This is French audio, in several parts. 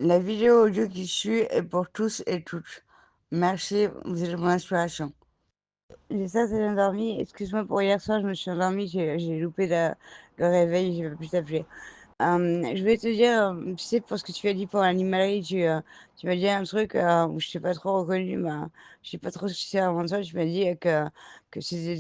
La vidéo audio qui suit est pour tous et toutes. Merci, vous êtes mon inspiration. J'ai ça, c'est endormi. Excuse-moi pour hier soir, je me suis endormie, j'ai loupé le réveil, j'ai pas pu t'appeler. Je voulais te dire, tu sais, pour ce que tu as dit pour l'animalerie, tu m'as dit un truc où je t'ai pas trop reconnu, bah, je sais pas trop ce que c'est avant toi. Tu m'as dit que c'était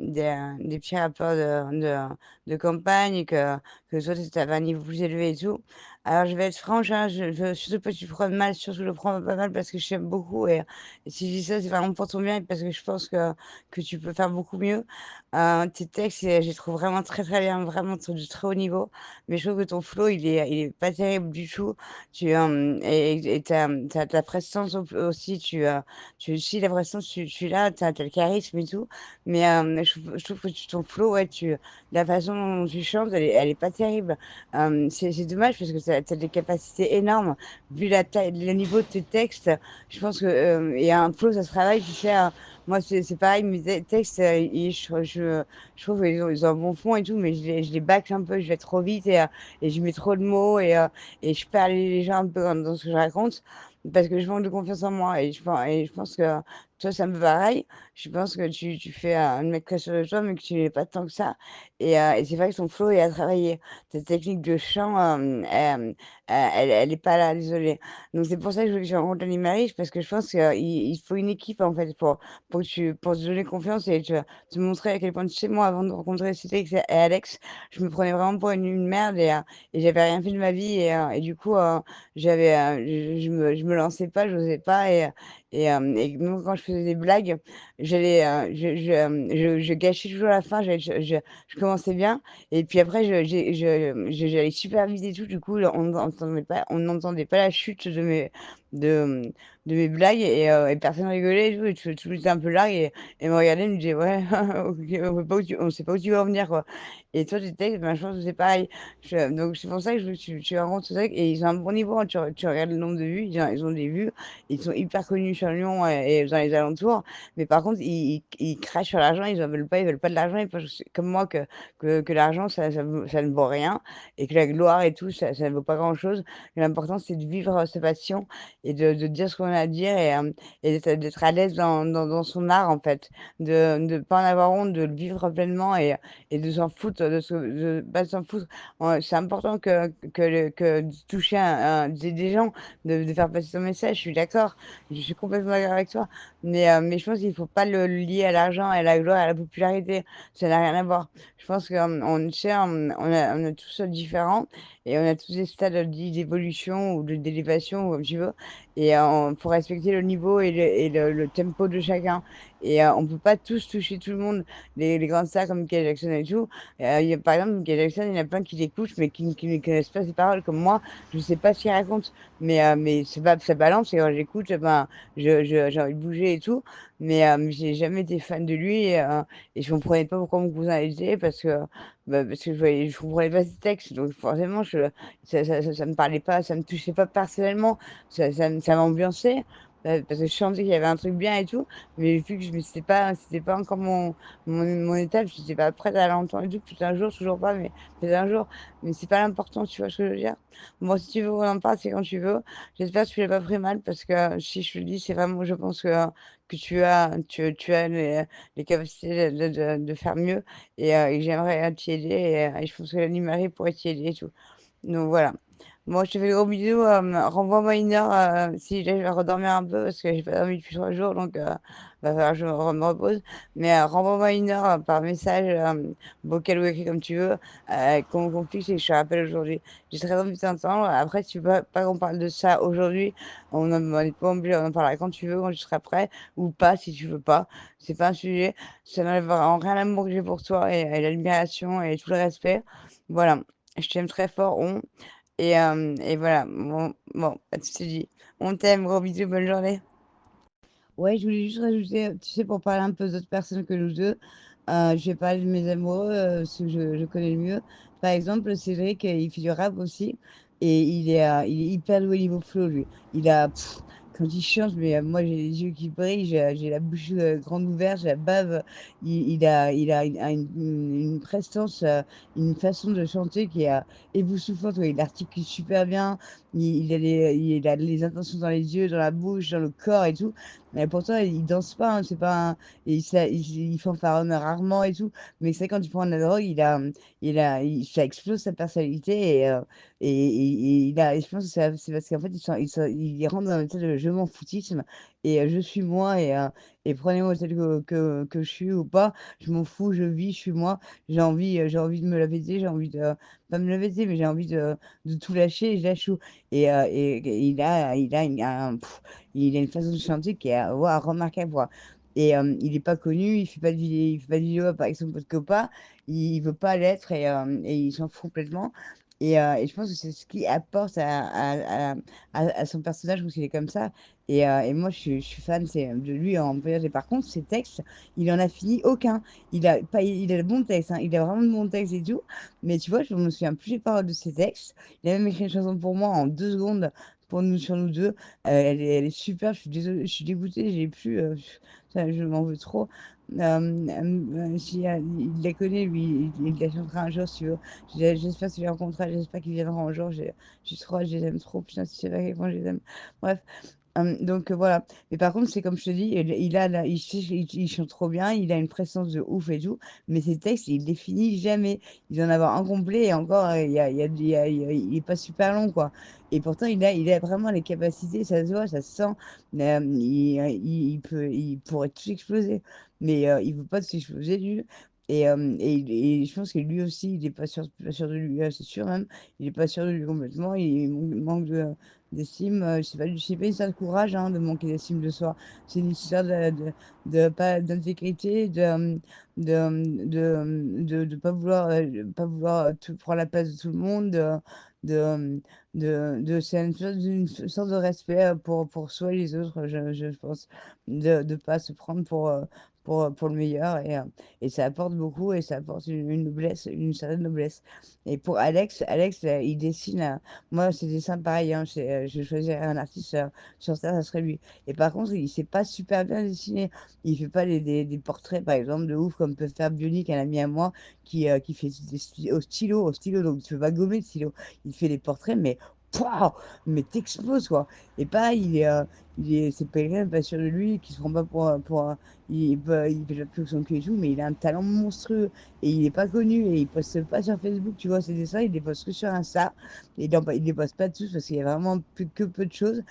des petits rappeurs de campagne, et que toi, tu avais un niveau plus élevé et tout. Alors, je vais être franche, hein, surtout pas que tu le prennes mal, surtout que je le prends pas mal parce que je t'aime beaucoup. Et si je dis ça, c'est vraiment pour ton bien et parce que je pense que tu peux faire beaucoup mieux. Tes textes, je les trouve vraiment très très bien, vraiment du très haut niveau. Mais je trouve que ton flow, il est pas terrible du tout. Et ta prestance aussi, si la prestance, tu l'as, tu le charisme et tout. Mais je trouve que ton flow, ouais, la façon dont tu chantes, elle est pas terrible. C'est dommage parce que tu as des capacités énormes. Vu la taille, le niveau de tes textes, je pense que, et un flow, ça se travaille, tu sais. Moi, c'est pareil, mes textes, je trouve qu'ils ont un bon fond et tout, mais je les bâcle un peu, je vais trop vite et je mets trop de mots et je perds les gens un peu dans ce que je raconte parce que je manque de confiance en moi et je pense que toi, c'est un peu pareil. Je pense que tu fais un mec très sûr de toi, mais que tu n'es pas tant que ça. Et c'est vrai que ton flow est à travailler. Ta technique de chant, elle est pas là, désolée. Donc c'est pour ça que je veux que tu rencontres l'animaliste parce que je pense qu'il faut une équipe en fait pour te donner confiance et te montrer à quel point tu sais, moi, avant de rencontrer Cédric et Alex, je me prenais vraiment pour une merde et j'avais rien fait de ma vie et du coup, je me lançais pas, j'osais pas et même quand je faisais des blagues, je gâchais toujours la fin, je commençais bien et puis après j'allais super vite et tout, du coup, on n'entendait pas la chute de de mes blagues et personne rigolait et tout, et tout était un peu largue et me regardait, me disait: «Ouais, OK, on sait pas où tu vas en venir, quoi» et toi, tes textes, ben, je pense que c'est pareil. Donc c'est pour ça que je veux que tu rencontres ce truc et ils ont un bon niveau, hein. Tu regardes le nombre de vues, ils ont des vues, ils sont hyper connus sur Lyon et dans les alentours, mais par contre, ils crachent sur l'argent, ils veulent pas de l'argent, ils pensent comme moi que l'argent ça ne vaut rien et que la gloire et tout, ça ne vaut pas grand-chose. L'important, c'est de vivre sa passion et de dire ce qu'on a à dire et d'être à l'aise dans son art, en fait. De pas en avoir honte, de le vivre pleinement et de s'en foutre, de pas s'en foutre. C'est important que de toucher des gens, de faire passer son message, je suis d'accord. Je suis complètement d'accord avec toi. Mais je pense qu'il faut pas le lier à l'argent, à la gloire, à la popularité. Ça n'a rien à voir. Je pense tu sais, on est tous différents et on a tous des stades d'évolution ou d'élévation, ou comme tu veux. Et faut respecter le niveau et le tempo de chacun. Et on peut pas tous toucher tout le monde. Les grandes stars comme Michael Jackson et tout. Par exemple, Michael Jackson, il y en a plein qui l'écoutent, mais qui ne connaissent pas ses paroles. Comme moi, je sais pas ce qu'il raconte. Mais c'est pas, ça balance. Et quand j'écoute, ben, j'ai envie de bouger et tout. Mais j'ai jamais été fan de lui. Et je comprenais pas pourquoi mon cousin était. Parce que je comprenais pas ses textes. Donc forcément, ça me parlait pas, ça me touchait pas personnellement. Ça m'ambiançait. Parce que je sentais qu'il y avait un truc bien et tout, mais vu que je me c'était pas encore mon étape, je n'étais pas prête à l'entendre et tout. Peut-être un jour, toujours pas, mais peut-être un jour. Mais c'est pas l'important, tu vois ce que je veux dire? Bon, si tu veux qu'on en parle, c'est quand tu veux. J'espère que tu l'as pas pris mal parce que si je te le dis, c'est vraiment, je pense que tu as les capacités de faire mieux et que j'aimerais t'y aider et je pense que l'animalerie pourrait t'y aider et tout. Donc voilà. Moi, je te fais des gros bisous. Renvoie-moi une heure si je vais redormir un peu parce que j'ai pas dormi depuis 3 jours, donc va falloir que me repose. Mais renvoie-moi une heure par message, vocal ou écrit comme tu veux, qu'on fixe et que je te rappelle aujourd'hui. J'ai très envie de t'entendre. Après, si tu veux pas qu'on parle de ça aujourd'hui, on n'est pas obligé, on en parlera quand tu veux, quand tu seras prêt, ou pas si tu veux pas. C'est pas un sujet. Ça n'enlève en rien l'amour que j'ai pour toi et l'admiration et tout le respect. Voilà. Je t'aime très fort, et voilà. Bon, pas de soucis. On t'aime, gros bisous, bonne journée. Ouais, je voulais juste rajouter, tu sais, pour parler un peu d'autres personnes que nous deux, je vais parler de mes amoureux, ceux que je connais le mieux. Par exemple, Cédric, il fait du rap aussi, et il est hyper doué niveau flow, lui. Il a, quand il chante, mais moi j'ai les yeux qui brillent, j'ai la bouche grande ouverte, j'ai la bave. Il a une prestance, une façon de chanter qui est époustouflante. Ouais, il articule super bien, il a les intentions dans les yeux, dans la bouche, dans le corps et tout. Mais pourtant, il danse pas, hein, c'est pas un- et il fanfaronne rarement et tout. Mais c'est quand il prend de la drogue, ça explose sa personnalité et je pense que c'est parce qu'en fait, il rentre dans un état de je m'en foutisme et je suis moi et prenez-moi tel que je suis ou pas, je m'en fous, je vis, je suis moi. J'ai envie de me la péter, j'ai envie de pas me la péter, mais j'ai envie de tout lâcher et je lâche tout. Et il a une façon de chanter qui est ouah, remarquable, quoi. Et il est pas connu, il fait pas de vidéo avec son pote copain, il veut pas l'être et il s'en fout complètement. Et je pense que c'est ce qui apporte à son personnage, parce qu'il est comme ça. Et moi, je suis fan de lui en voyage. Et par contre, ses textes, il en a fini aucun. Il a le bon texte, hein, il a vraiment de bons textes et tout. Mais tu vois, je me souviens plus des paroles de ses textes. Il a même écrit une chanson pour moi en 2 secondes pour nous, sur nous deux. Elle est super. Je suis désolée, je suis dégoûtée. J'ai plus. Je m'en veux trop. Si, il la connaît, lui, il la chantera un jour, si tu veux. J'espère qu'il les rencontrera, j'espère qu'il viendra un jour. J'ai trop hâte, je les aime trop. Putain, si tu savais à quel point je les aime. Bref. Donc voilà. Mais par contre, c'est comme je te dis, il chante trop bien, il a une présence de ouf et tout, mais ses textes, il les finit jamais. Il doit en avoir un complet et encore, il est pas super long, quoi. Et pourtant, il a vraiment les capacités, ça se voit, ça se sent. Il pourrait tout exploser, mais il veut pas tout exploser, lui. Et je pense que lui aussi, il est pas sûr de lui, c'est sûr même. Il est pas sûr de lui complètement. Il manque d'estime. Je sais pas une histoire de courage, hein, de manquer d'estime de soi. C'est une histoire pas d'intégrité, de pas vouloir tout prendre la place de tout le monde, de, c'est une sorte de respect pour soi et les autres, je pense, de ne pas se prendre pour le meilleur. Et ça apporte beaucoup et ça apporte une noblesse, une certaine noblesse. Et pour Alex, il dessine. Moi, ses dessins, pareil, hein, je choisirais un artiste sur ça, ça serait lui. Et par contre, il sait pas super bien dessiner. Il fait pas des portraits, par exemple, de ouf, comme peut faire Bionic, un ami à moi, qui fait au stylo, donc tu peux pas gommer le stylo. Il fait des portraits, mais pouah, mais t'exploses, quoi. Et pareil, c'est pas quelqu'un de pas sûr de lui, qui se prend pas il fait plus que son cul et tout, mais il a un talent monstrueux et il est pas connu et il poste pas sur Facebook, tu vois, ses dessins, il les poste que sur Insta. Il les poste pas tous parce qu'il y a vraiment que peu de choses.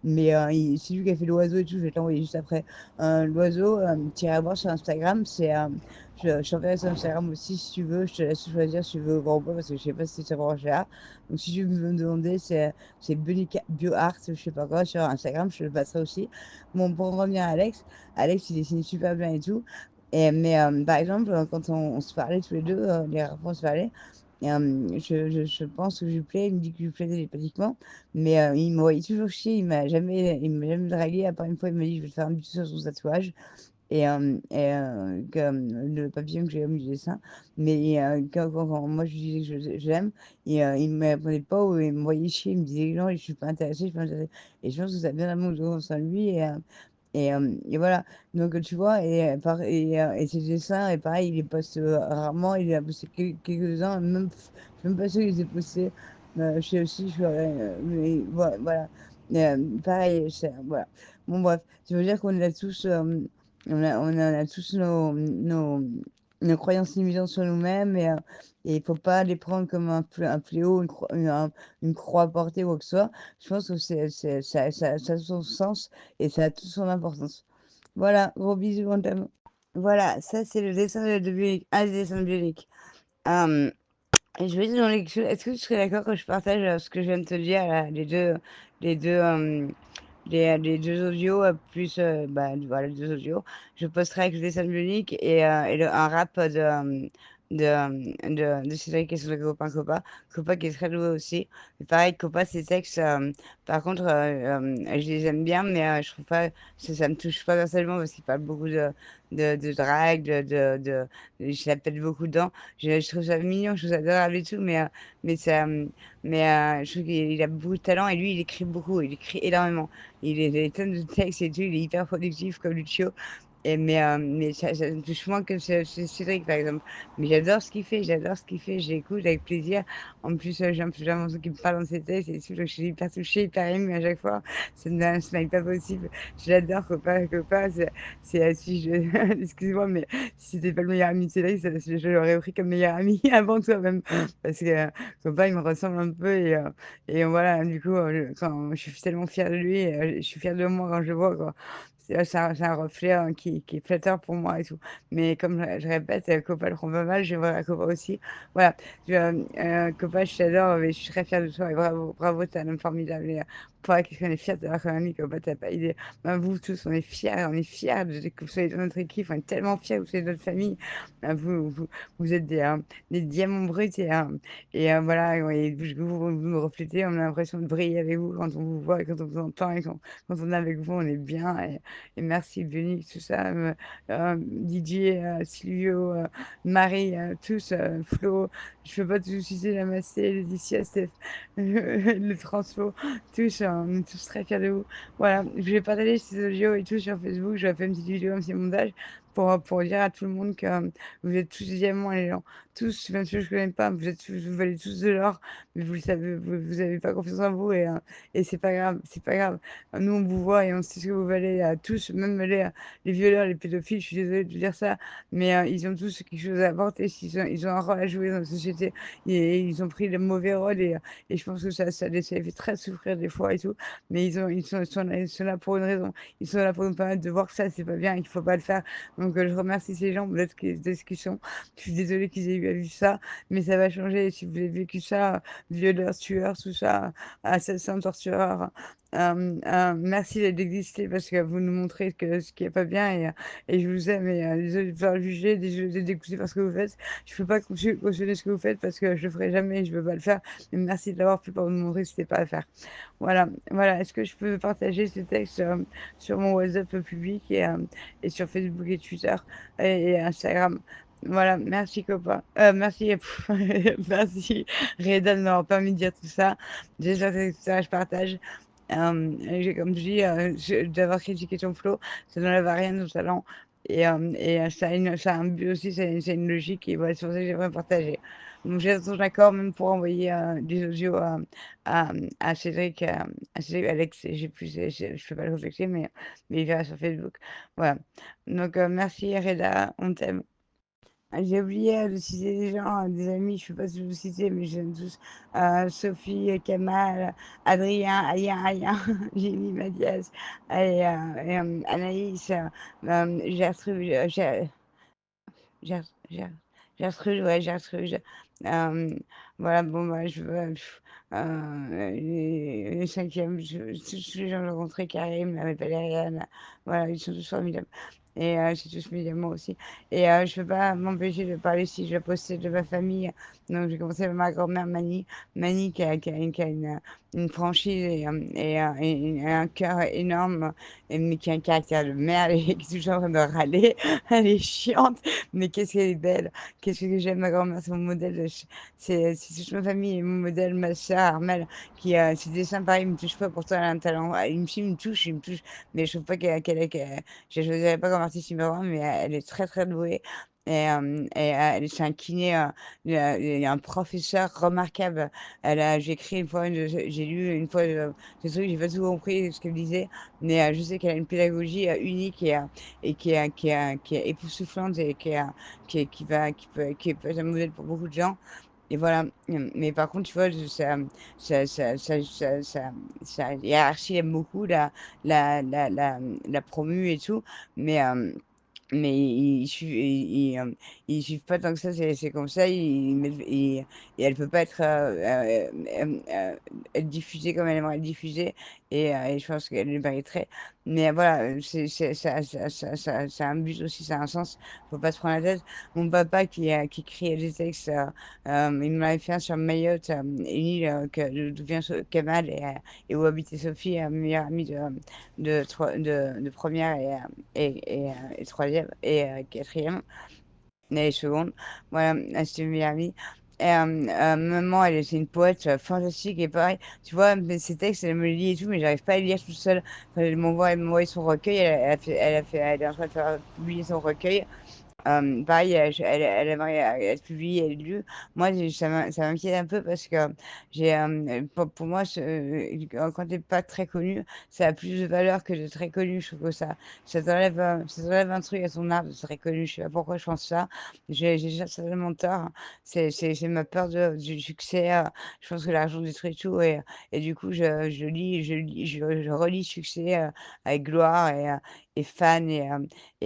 Mais c'est lui qui a fait l'oiseau et tout, je vais te l'envoyer juste après. L'oiseau, tiré à voir sur Instagram, je t'enverrai sur Instagram aussi si tu veux. Je te laisse choisir si tu veux grand ou pas parce que je sais pas si ça branche là. Donc si tu veux me demander, c'est BioArt, je sais pas quoi, sur Instagram, je te le passerai aussi. Bon, pour en revenir à Alex, Alex il dessine super bien et tout. Mais par exemple, quand on se parlait tous les deux, les rares fois on se parlait, je pense que je lui plais, il me dit que je lui plais télépathiquement, mais il m'envoyait toujours chier, il m'a jamais dragué, à part une fois, il m'a dit je vais te faire un bisou sur son tatouage, comme le papillon que j'ai au milieu du dessin, mais quand moi je lui disais que je l'aime, il ne me répondait pas, ou il m'envoyait chier, il me disait non, je suis pas intéressé, je suis pas intéressé. Et je pense que ça a bien amour de confiance en lui, et voilà. Donc, tu vois, et ses dessins, et pareil, il les poste rarement, il les a posté quelques-uns, même, je suis même pas sûre qu'il les ait postés. Je sais aussi, mais voilà. Pareil, voilà. Bon, bref, ça veut dire qu'on a tous, on a tous nos croyances limitantes sur nous-mêmes, et il faut pas les prendre comme un fléau, une croix à porter ou quoi que ce soit. Je pense que ça a son sens et ça a toute son importance. Voilà, gros bisous, on t'aime. Voilà, ça c'est le dessin de Bionic, un des dessins de Bionic. Euh, et je vais te demander quelque chose. Est-ce que tu serais d'accord que je partage ce que je viens de te dire, là, les deux, les deux audios, plus bah, voilà, les deux audios. Je posterai avec le dessin de Bionic et un rap de Cédric et son copain Copa. Copa qui est très doué aussi. Et pareil, Copa, ses textes, par contre, je les aime bien, mais je trouve pas, ça me touche pas personnellement parce qu'il parle beaucoup de drague, je la pète beaucoup dedans. Je trouve ça mignon, je trouve ça adorable et tout, mais ça, je trouve qu'il a beaucoup de talent et lui, il écrit beaucoup, il écrit énormément. Il a des tonnes de textes et tout, il est hyper productif comme Lucio. Mais ça me touche moins que Cédric, par exemple. Mais j'adore ce qu'il fait, j'adore ce qu'il fait, j'écoute avec plaisir. En plus, j'ai l'impression qu'il me parle dans ses textes et tout, donc je suis hyper touchée, hyper émue à chaque fois. Ça me donne un smile pas possible. Je l'adore, Copa, Copa, si je... Excuse-moi, mais si c'était pas le meilleur ami de Cédric, je l'aurais pris comme meilleur ami avant toi même. Parce que Copa, il me ressemble un peu et voilà, du coup, quand je suis tellement fière de lui, je suis fière de moi quand je le vois, quoi. C'est un reflet qui est flatteur pour moi et tout. Mais comme je répète, Copa le prend pas mal, je vois Copa aussi. Voilà, Copa, je t'adore, mais je suis très fière de toi et bravo, bravo, t'es un homme formidable. Et, pour qu'est-ce qu'on est fiers de t'avoir comme ami, Copa, t'as pas idée. Ben, vous tous, on est fiers que vous soyez dans notre équipe, on est tellement fiers que vous soyez de notre famille. Vous êtes des diamants bruts voilà, ouais, vous me reflétez, on a l'impression de briller avec vous quand on vous voit et quand on vous entend et quand on est avec vous, on est bien. Et merci, Bénix, tout ça, Didier, Silvio, Marie, tous, Flo, je peux pas tous citer, la Massé, Laetitia, Steph, le Transfo, tous, on est tous très fiers de vous. Voilà, je vais partager ces audios et tout sur Facebook, je vais faire une petite vidéo, un petit montage pour dire à tout le monde que vous êtes tous des diamants, les gens, tous, même ceux que je connais pas, vous valez tous de l'or, mais vous le savez, vous avez pas confiance en vous et c'est pas grave, c'est pas grave. Nous, on vous voit et on sait ce que vous valez à tous, même les violeurs, les pédophiles, je suis désolée de dire ça, mais ils ont tous quelque chose à apporter, ils ont un rôle à jouer dans la société, et ils ont pris le mauvais rôle, et je pense que ça les fait très souffrir des fois et tout, mais ils sont là pour une raison, ils sont là pour nous permettre de voir que ça, c'est pas bien et qu'il faut pas le faire. Donc je remercie ces gens de ce qu'ils sont. Je suis désolée qu'ils aient eu à vivre ça, mais ça va changer. Si vous avez vécu ça, violeur, tueur, tout ça, assassin, tortureur, merci d'exister parce que vous nous montrez ce qui est pas bien et je vous aime et désolé de vous faire juger, désolé d'écouter parce que vous faites. Je peux pas cautionner ce que vous faites parce que je le ferai jamais et je veux pas le faire. Mais merci de l'avoir fait pour nous montrer que c'était pas à faire. Voilà, voilà. Est-ce que je peux partager ces textes sur mon WhatsApp public et sur Facebook et Twitter et Instagram? Voilà, merci copain. Merci, merci Reda de m'avoir permis de dire tout ça. J'espère que tout ça, je partage. Comme je dis, d'avoir critiqué ton flow, ça n'enlève à rien de ton talent. Ça a un but aussi, c'est une logique, et voilà, c'est pour ça que j'aimerais partager. Donc j'ai ton accord même pour envoyer des audios à, à Cédric, Alex, j'ai plus, je peux pas le réfléchir, mais il verra sur Facebook. Voilà. Donc merci Reda, on t'aime. J'ai oublié de citer des gens, des amis, je ne sais pas si je vous citer, mais je les tous. Sophie, Kamal, Adrien, Ayen, Jimmy, Mathias, Anaïs, Gertrude, Ger Ger Gertrude, ouais, Gertrude. Voilà, bon, bah, les 5e, tous les gens que j'ai rencontrés, Karim, Valériane, voilà, ils sont tous formidables. Et c'est tous mes diamants aussi. Et je peux pas m'empêcher de parler si je postais de ma famille. Donc j'ai commencé par ma grand-mère Mani, Mani qui a une franchise et un cœur énorme, mais qui a un caractère de merde et qui est toujours en train de râler. Elle est chiante. Mais qu'est-ce qu'elle est belle! Qu'est-ce que j'aime ma grand-mère, c'est mon modèle. C'est toute ma famille, et mon modèle, ma soeur Armelle, qui a ses dessins pareil, il me touche pas, pourtant elle a un talent. Il me touche, mais je trouve pas je ne choisirais pas comme artiste numéro un, mais elle est très très douée. C'est un kiné, il y a un professeur remarquable. J'ai écrit une fois, j'ai lu une fois ce truc, j'ai pas tout compris ce qu'elle disait, mais je sais qu'elle a une pédagogie unique qui est époustouflante et qui peut être un modèle pour beaucoup de gens. Et voilà. Mais par contre, tu vois, sa hiérarchie aime beaucoup la promu et tout. Mais Mais ils suivent pas tant que ça ces conseils, et elle peut pas être diffusée comme elle aimerait être diffusée, et je pense qu'elle le mériterait. Mais voilà, c'est ça a un but aussi, ça a un sens, faut pas se prendre la tête. Mon papa qui écrit des textes, il m'en avait fait un sur Mayotte, une île, d'où vient Kemal, et où habitait Sophie, meilleure amie de première et troisième et quatrième et seconde. Voilà, c'était mes amis. Maman, c'est une poète fantastique, et pareil, tu vois, mais ces textes, elle me les lit et tout, mais j'arrive pas à les lire toute seule. Enfin, elle m'envoie son recueil, elle est en train de faire publier son recueil. Pareil, elle aimerait être publiée et lue. Moi, ça m'inquiète un peu parce que pour moi, quand t'es pas très connu, ça a plus de valeur que de très connu. Je trouve que ça t'enlève un truc à son art de très connu. Je sais pas pourquoi je pense ça. J'ai déjà certainement tort. C'est ma peur du succès. Je pense que l'argent détruit tout, et du coup, je relis succès avec gloire et fan et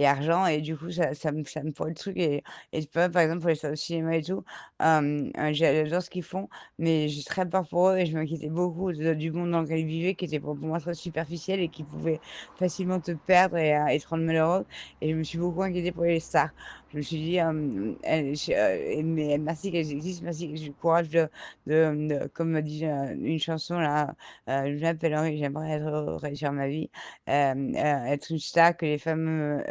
argent, et du coup ça me pourrit le truc, et tu vois, par exemple pour les stars de cinéma et tout, j'adore ce qu'ils font, mais j'ai très peur pour eux, et je m'inquiétais beaucoup du monde dans lequel ils vivaient, qui était pour moi très superficiel et qui pouvait facilement te perdre et te rendre malheureux, et je me suis beaucoup inquiétée pour les stars. Je me suis dit, mais merci qu'elles existent, merci que j'ai le courage comme me dit une chanson là, je m'appelle Henri, j'aimerais réussir ma vie, être une star, que les femmes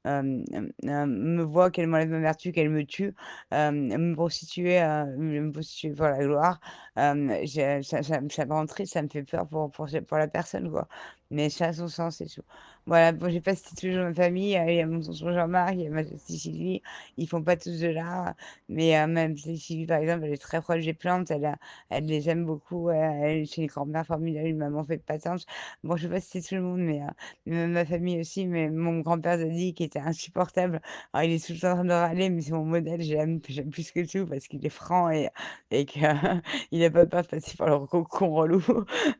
me voient, qu'elles m'enlèvent ma vertu, qu'elles me tuent, me prostituer pour la gloire. Ça me rend triste, ça me fait peur pour la personne, quoi. Mais ça a son sens et tout. Voilà, bon, j'ai pas cité toujours ma famille, il y a mon tonton Jean-Marc, il y a ma tante Sylvie, ils font pas tous de l'art, mais même Sylvie, par exemple, elle est très proche des plantes, elle les aime beaucoup, c'est une grand-mère formidable, une maman fait de patente. Bon, je sais pas si c'est tout le monde, mais ma famille aussi, mais mon grand-père Zadie qui était insupportable. Alors, il est tout le temps en train de râler, mais c'est mon modèle, j'aime plus que tout parce qu'il est franc, et qu'il n'a pas peur de passer par le con relou,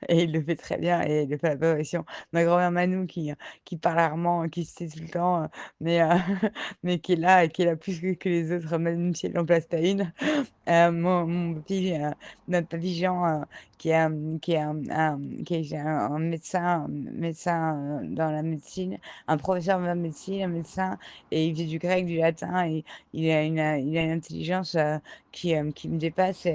et il le fait très bien, et il le fait à la perfection. Ma grand-mère Manou qui parle rarement, qui se tait tout le temps, mais, mais qui est là plus que les autres, même si elle n'en place pas une. Mon petit, notre papy Jean, qui est qui est un médecin dans la médecine, un professeur de médecine, un médecin, et il fait du grec, du latin, et il a une intelligence qui me dépasse,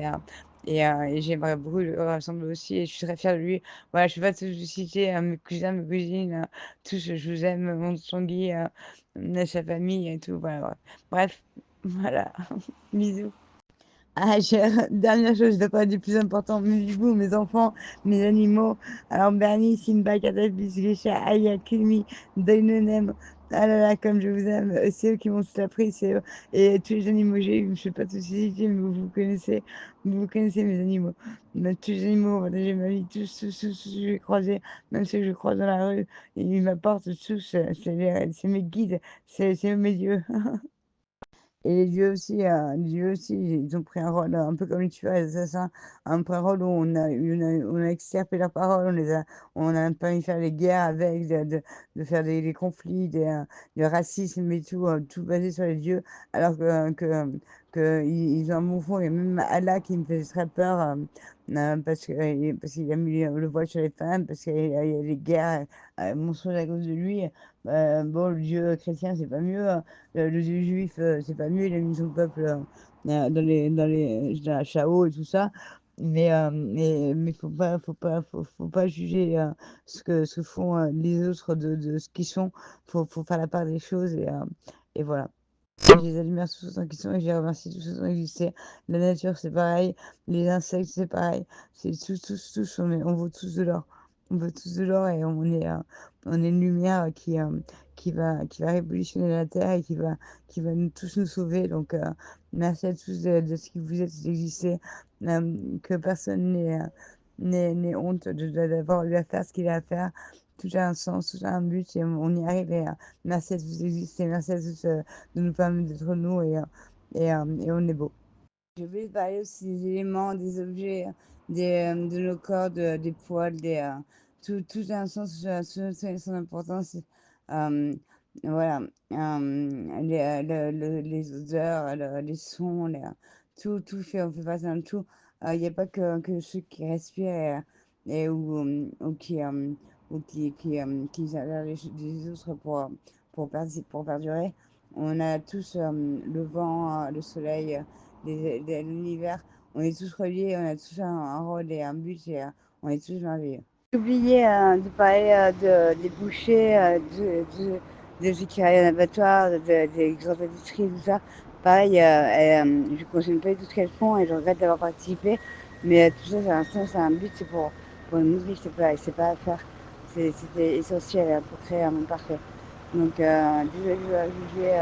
et j'aimerais beaucoup le ressembler aussi, et je suis très fière de lui. Voilà, je ne vais pas tous vous citer, mes cousins, mes cousines, tous, je vous aime, mon Tanguy, sa famille et tout. Voilà, bref, voilà, bisous. Ah, dernière chose, je dois pas dire plus important, mes bijoux, mes enfants, mes animaux. Alors, Bernie, Simba, Catapus, Gesha, Aya, Kimi, Dainonem, ah là là, comme je vous aime, c'est eux qui m'ont tout appris, c'est eux. Et tous les animaux que j'ai eus, je sais pas tous citer, mais vous connaissez mes animaux. Mais tous les animaux ont partagé ma vie, tous que j'ai croisés, même ceux que je croise dans la rue, ils m'apportent tous, c'est mes guides, c'est mes dieux. Et les dieux aussi, ils ont pris un rôle un peu comme les tueurs et les assassins, un peu un rôle où on a extirpé leurs paroles, on a pas envie de faire les guerres avec, de faire des conflits, du racisme et tout, tout basé sur les dieux, alors ils ont un bon fond. Il y a même Allah qui me fait très peur, parce qu'il a mis le voile sur les femmes, parce qu'il y a des guerres monstrueuses à cause de lui. Bon, le dieu chrétien, c'est pas mieux, hein. Le dieu juif, c'est pas mieux, il a mis son peuple dans la Chao et tout ça. Mais faut pas juger ce que font les autres de ce qu'ils sont. Faut faire la part des choses, et voilà. Je les admire tous autant qu'ils sont, et je les remercie tous autant qu'ils existent. La nature, c'est pareil. Les insectes, c'est pareil. C'est tous, on vaut tous de l'or. On vaut tous de l'or, et on est une lumière qui va révolutionner la Terre, et qui va tous nous sauver. Donc, merci à tous de ce que vous êtes, d'exister. Que personne n'ait honte d'avoir eu à faire ce qu'il a à faire. Tout a un sens, tout a un but, et on y arrive. Merci à tous d'exister. Merci à tous de nous permettre d'être nous, et on est beau. Je voulais parler aussi des éléments, des objets, de nos corps, des poils, tout a un sens, tout a son importance. Voilà, les odeurs, les sons, tout fait, on fait passer un tout. Il n'y a pas que ceux qui respirent ou qui s'avèrent les autres pour perdurer. On a tous le vent, le soleil, l'univers. On est tous reliés, on a tous un rôle et un but et on est tous merveilleux. J'ai oublié de parler des bouchers, de ceux qui travaillent en abattoir, des grandes industries, tout ça. Pareil, je ne cautionne pas tout ce qu'elles font et je regrette d'avoir participé. Mais tout ça, c'est un sens, c'est un but, pour une vie, c'est pas à faire. C'était essentiel pour créer un monde parfait. Donc, désolé, je dois juger,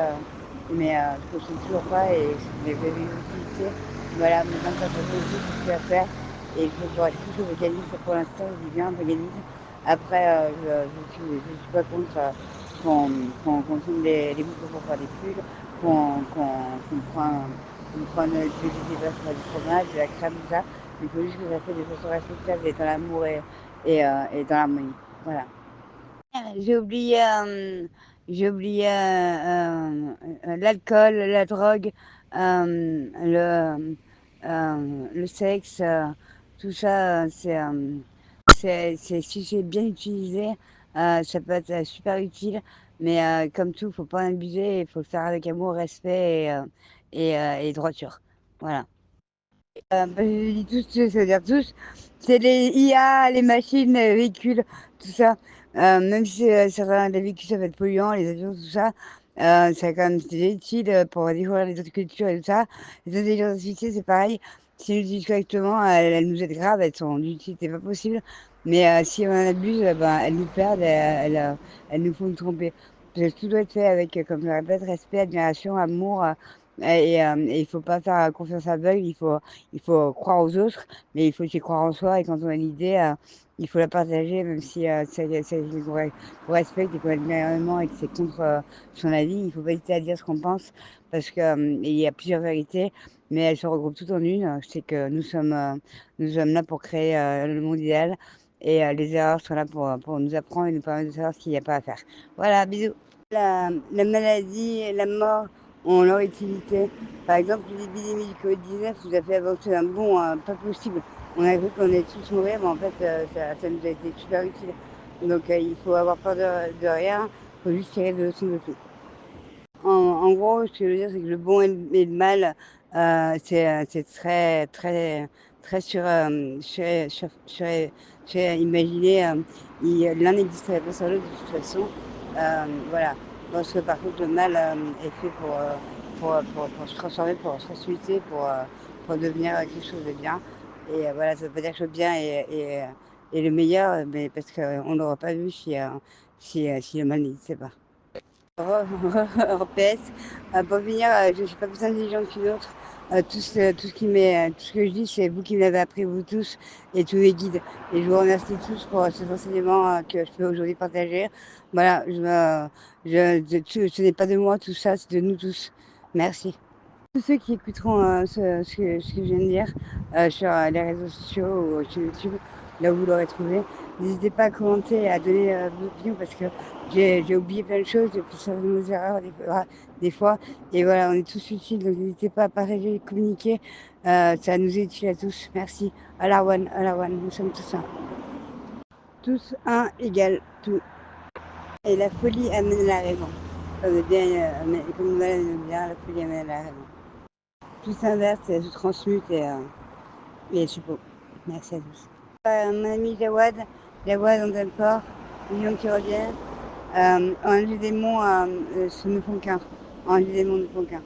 mais je ne cautionne toujours pas et c'est des vraies utilités. Voilà, maintenant, ça fait plaisir tout ce qu'il va faire. Et je reste plus au véganisme pour l'instant, je dis bien véganisme. Après, je suis pas contre qu'on consomme les bouffes pour faire des pulls, qu'on prenne du végétal pour faire du fromage, de la crème, tout ça. Mais il faut juste que ça fait de façon respectable et dans l'amour et dans l'harmonie. Voilà. J'ai oublié l'alcool, la drogue, le sexe, tout ça, si c'est bien utilisé, ça peut être super utile, mais comme tout, faut pas en abuser, il faut le faire avec amour, respect et droiture. Voilà. Bah, je dis tous, ça veut dire tous, c'est les IA, les machines, les véhicules, tout ça. Même si certains des véhicules, ça va être polluant, les avions, tout ça, ça a quand même c'est utile pour découvrir les autres cultures et tout ça. Les intelligences artificielles, c'est pareil. Si on les utilise correctement, elles nous aident grave, elles sont d'utilité pas possible. Mais si on en abuse, ben, elles nous perdent, elles nous font nous tromper. Parce que tout doit être fait avec, comme je le répète, respect, admiration, amour. Et il faut pas faire confiance aveugle, il faut croire aux autres, mais il faut aussi croire en soi. Et quand on a une idée, il faut la partager, même si c'est qu'on respecte et qu'on admire énormément et que c'est contre son avis. Il faut pas hésiter à dire ce qu'on pense, parce qu'il y a plusieurs vérités, mais elles se regroupent toutes en une. C'est que nous sommes là pour créer le monde idéal. Et les erreurs sont là pour nous apprendre et nous permettre de savoir ce qu'il n'y a pas à faire. Voilà, bisous. La maladie et la mort ont leur utilité. Par exemple, l'épidémie du Covid-19 nous a fait avancer un bond pas possible. On a cru qu'on allait tous mourir, mais en fait, ça nous a été super utile. Donc, il faut avoir peur de rien, il faut juste tirer de leçons de tout. En gros, ce que je veux dire, c'est que le bon et le mal, c'est très, très, très imaginé. L'un n'existerait pas sans l'autre de toute façon. Voilà. Parce que par contre, le mal est fait pour se transformer, pour se ressusciter, pour devenir quelque chose de bien. Et voilà, ça veut pas dire que le bien est le meilleur, mais parce qu'on ne l'aura pas vu si le mal n'existait pas. En PS. Pour finir, je ne suis pas plus intelligente qu'une autre. Tout ce que je dis, c'est vous qui me l'avez appris, vous tous, et tous les guides. Et je vous remercie tous pour ces enseignements que je peux aujourd'hui partager. Voilà, ce n'est pas de moi tout ça, c'est de nous tous. Merci. Tous ceux qui écouteront ce que je viens de dire sur les réseaux sociaux ou sur YouTube, là où vous l'aurez trouvé, n'hésitez pas à commenter et à donner vos opinions parce que j'ai oublié plein de choses, j'ai fait certaines nos erreurs des fois. Et voilà, on est tous utiles, donc n'hésitez pas à partager et communiquer. Ça nous est utile à tous. Merci. À la one, nous sommes tous un. Tous un égale tout. Et la folie amène la raison. Comme on aime bien, la folie amène la raison. Tout s'inverse, se transmute et je suppose. Merci à tous. Mon ami Jawad dans le corps, Lyon qui revient. En les démons, ce ne font qu'un. En les démons ne font qu'un.